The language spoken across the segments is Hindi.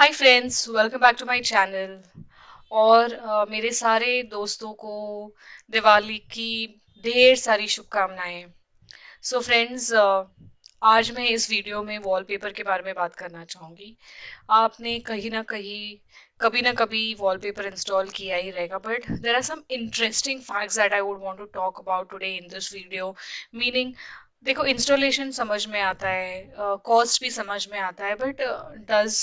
Hi friends, welcome back to my channel. और मेरे सारे दोस्तों को दिवाली की ढेर सारी शुभकामनाएं। सो फ्रेंड्स, आज मैं इस वीडियो में वॉलपेपर के बारे में बात करना चाहूंगी। आपने कहीं ना कहीं कभी ना कभी वॉलपेपर इंस्टॉल किया ही रहेगा, but there are some interesting facts that I would want to talk about today in this video. Meaning, देखो, इंस्टॉलेशन समझ में आता है, कॉस्ट भी समझ में आता है, but does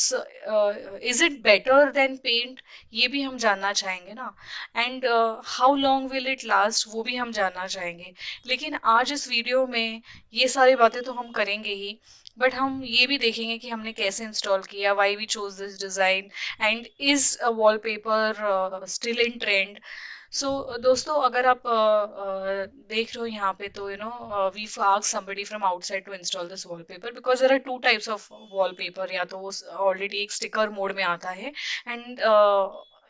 is it better than paint, ये भी हम जानना चाहेंगे ना। And how long will it last, वो भी हम जानना चाहेंगे। लेकिन आज इस वीडियो में ये सारी बातें तो हम करेंगे ही, बट हम ये भी देखेंगे कि हमने कैसे इंस्टॉल किया, why we choose this design, and is wallpaper still in trend. So दोस्तों, अगर आप देख रहे हो यहाँ पे, तो we ask somebody from outside to install this wallpaper because there are two types of wallpaper। या तो वो ऑलरेडी एक स्टिकर मोड में आता है, एंड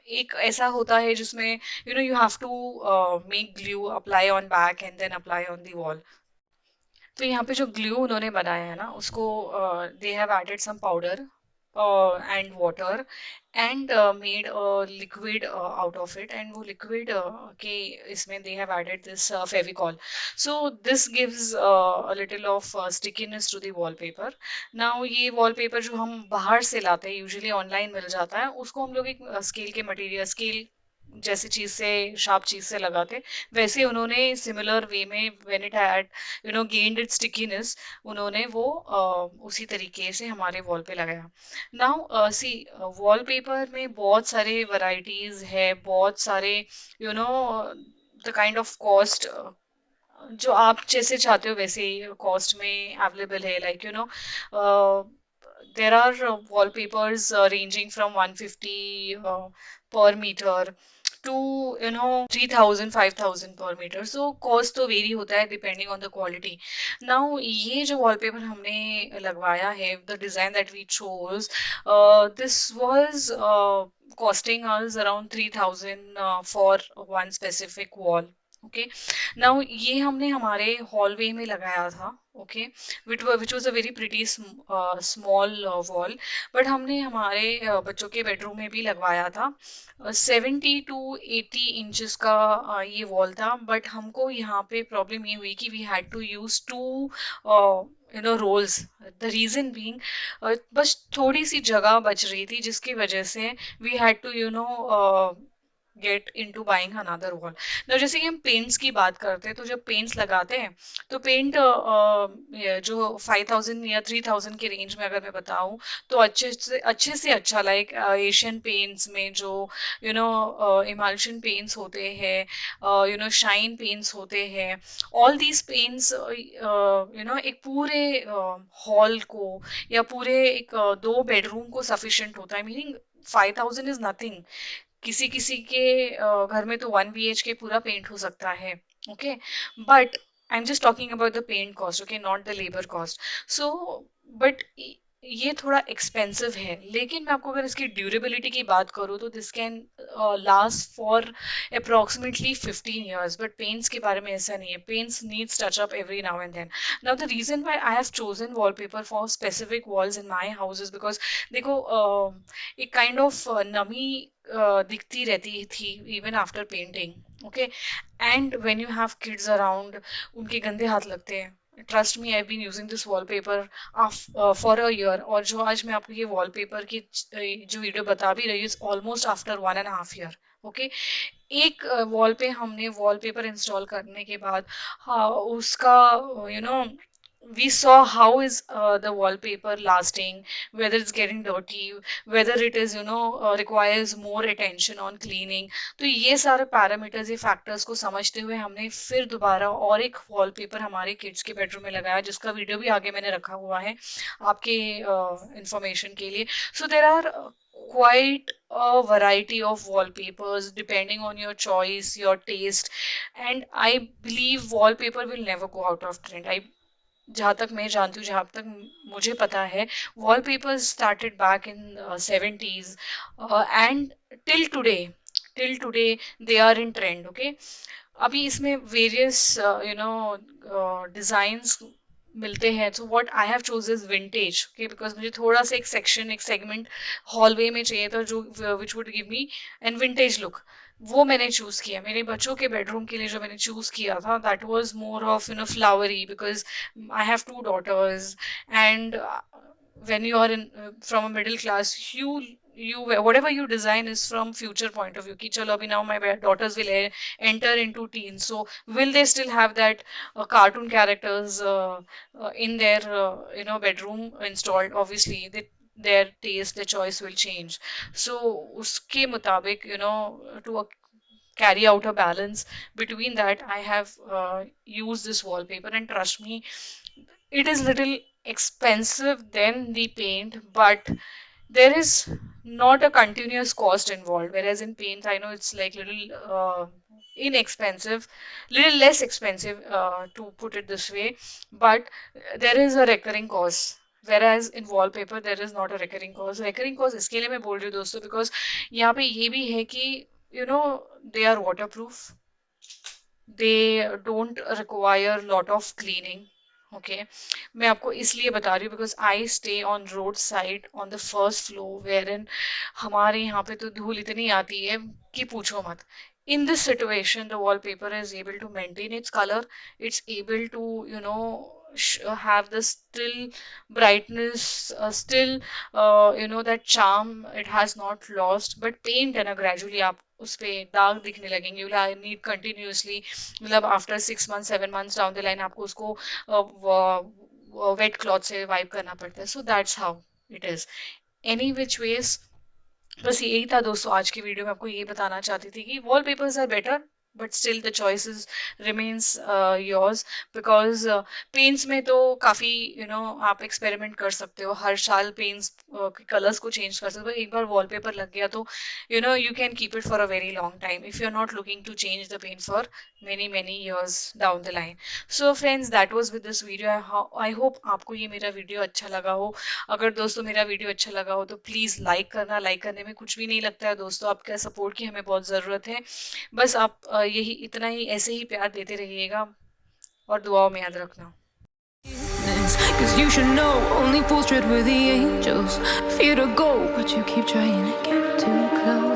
एक ऐसा होता है जिसमें you have to make glue, apply on back and then apply on the wall. तो यहाँ पे जो ग्लू उन्होंने बनाया है ना, उसको they have added some powder and water and made liquid out of it, and वो लिक्विड के इसमें they have added this Fevicol. So this gives a little of stickiness to the wallpaper. Now ये वॉलपेपर जो हम बाहर से लाते हैं, यूजुअली ऑनलाइन मिल जाता है, उसको हम लोग एक स्केल के मटेरियल, स्केल जैसी चीज से, शार्प चीज से लगाते, वैसे उन्होंने सिमिलर वे में when it had gained it's stickiness, उन्होंने वो उसी तरीके से हमारे वॉल पे लगाया। नाउ सी, वॉलपेपर में बहुत सारे वैरायटीज है, बहुत सारे you know the kind of cost जो आप जैसे चाहते हो वैसे कॉस्ट में अवेलेबल है। Like there are wallpapers ranging from 150 per meter to 3000 5000 per meter, so cost तो वेरी होता है depending on the quality. Now ये जो wallpaper हमने लगवाया है, the design that we chose, this was costing us around 3000 for one specific wall. Okay, now ये हमने हमारे हॉलवे में लगाया था। Okay, which was a very pretty small wall, but हमने हमारे बच्चों के बेडरूम में भी लगवाया था। 70 to 80 इंचेस का ये वॉल था, बट हमको यहाँ पे प्रॉब्लम ये हुई कि we had to use two rolls. The reason being, बस थोड़ी सी जगह बच रही थी, जिसकी वजह से we had to get into buying another wall. तो जैसे कि हम पेंट्स की बात करते हैं, तो जब पेंट्स लगाते हैं, तो पेंट जो 5000 या 3000 के रेंज में अगर मैं बताऊं, तो अच्छे से अच्छा, लाइक एशियन पेंट्स में जो इमल्शन पेंट्स होते हैं, शाइन पेंट्स होते हैं, ऑल दीज पेंट्स एक पूरे हॉल को या पूरे एक दो बेडरूम को सफिशिएंट होता है। Meaning 5000 is nothing. किसी किसी के घर में तो 1 BHK पूरा पेंट हो सकता है। Okay, but I am just talking about the paint cost, okay, not the labour cost. So but ये थोड़ा एक्सपेंसिव है, लेकिन मैं आपको अगर इसकी ड्यूरेबिलिटी की बात करूँ, तो this can last for approximately 15 years। But paints के बारे में ऐसा नहीं है, paints needs touch up every now and then. Now the reason why I have chosen wallpaper for specific walls in my house is because, देखो, एक काइंड ऑफ नमी दिखती रहती थी even after painting. Okay, and when you have kids around, उनके गंदे हाथ लगते हैं। Trust me, I have been using this wallpaper for a year, और जो आज मैं आपको ये वॉलपेपर की जो वीडियो बता भी रही हूँ, ऑलमोस्ट आफ्टर 1.5 year। ओके, एक वॉल पे हमने वॉलपेपर इंस्टॉल करने के बाद, हाँ, उसका you know we saw how is the wallpaper lasting, whether it's getting dirty, whether it is requires more attention on cleaning। तो ये सारे पैरामीटर्स, ये फैक्टर्स को समझते हुए हमने फिर दोबारा और एक वॉलपेपर हमारे किड्स के बेडरूम में लगाया, जिसका वीडियो भी आगे मैंने रखा हुआ है आपके इंफॉर्मेशन के लिए। So there are quite a variety of wallpapers depending on your choice, your taste, and I believe wallpaper will never go out of trend। I जहाँ तक मैं जानती हूँ, जहाँ तक मुझे पता है, wallpaper started back in 70s and till today, till today they are in trend. Okay, अभी इसमें वेरियस डिजाइंस मिलते हैं. So what I have chosen is vintage, okay, because मुझे थोड़ा सा एक सेक्शन, एक सेगमेंट हॉलवे में चाहिए था जो which would give me an vintage look. वो मैंने चूज किया. मेरे बच्चों के बेडरूम के लिए जो मैंने चूज किया था, that was more of, you know, flowery, because I have two daughters, and when you are in from a middle class, you whatever you design is from future point of view, ki chalo abhi now my daughters will enter into teens, so will they still have that cartoon characters in their bedroom installed? Obviously their taste, their choice will change. So uske mutabik, to carry out a balance between that, I have used this wallpaper, and trust me, it is little expensive than the paint, but there is not a continuous cost involved. Whereas in paint, I know it's like little inexpensive, little less expensive, to put it this way, but there is a recurring cost. Whereas in wallpaper there is not a recurring cost. Recurring cost इसके लिए मैं बोल रही हूँ दोस्तों, because यहाँ पे ये भी है कि they are waterproof, they don't require lot of cleaning. Okay, मैं आपको इसलिए बता रही हूँ because I stay on road side on the first floor, wherein हमारे यहाँ पे तो धूल इतनी आती है कि पूछो मत. In this situation, the wallpaper is able to maintain its color. It's able to, have the still brightness, still, that charm it has not lost. But paint है ना, gradually आप उस पे दाग दिखने लगेंगे. You will need continuously, मतलब after 6 months, 7 months down the line आपको उसको वेट क्लॉथ से वाइप करना पड़ता है. So that's how it is. Any which ways, बस यही था दोस्तों. आज की वीडियो में आपको ये बताना चाहती थी कि wallpapers are better, but still the choices remains yours, because paints में तो काफी आप एक्सपेरिमेंट कर सकते हो. हर साल पेंट्स के कलर्स को चेंज कर सकते हो. एक बार वॉलपेपर लग गया तो you can keep it for a very long time if you're not looking to change the paint for many years down the line. So friends, that was with this video. I hope आपको ये मेरा वीडियो अच्छा लगा हो. अगर दोस्तों मेरा वीडियो अच्छा लगा हो तो प्लीज लाइक करना. लाइक करने में कुछ भी नहीं लगता है दोस्तों. आपका सपोर्ट की हमें बहुत जरूरत है. बस आप यही इतना ही, ऐसे ही प्यार देते रहिएगा और दुआओं में याद रखना. Cause you should know only fools tread with the angels. Fear to go, but you keep trying to get too close.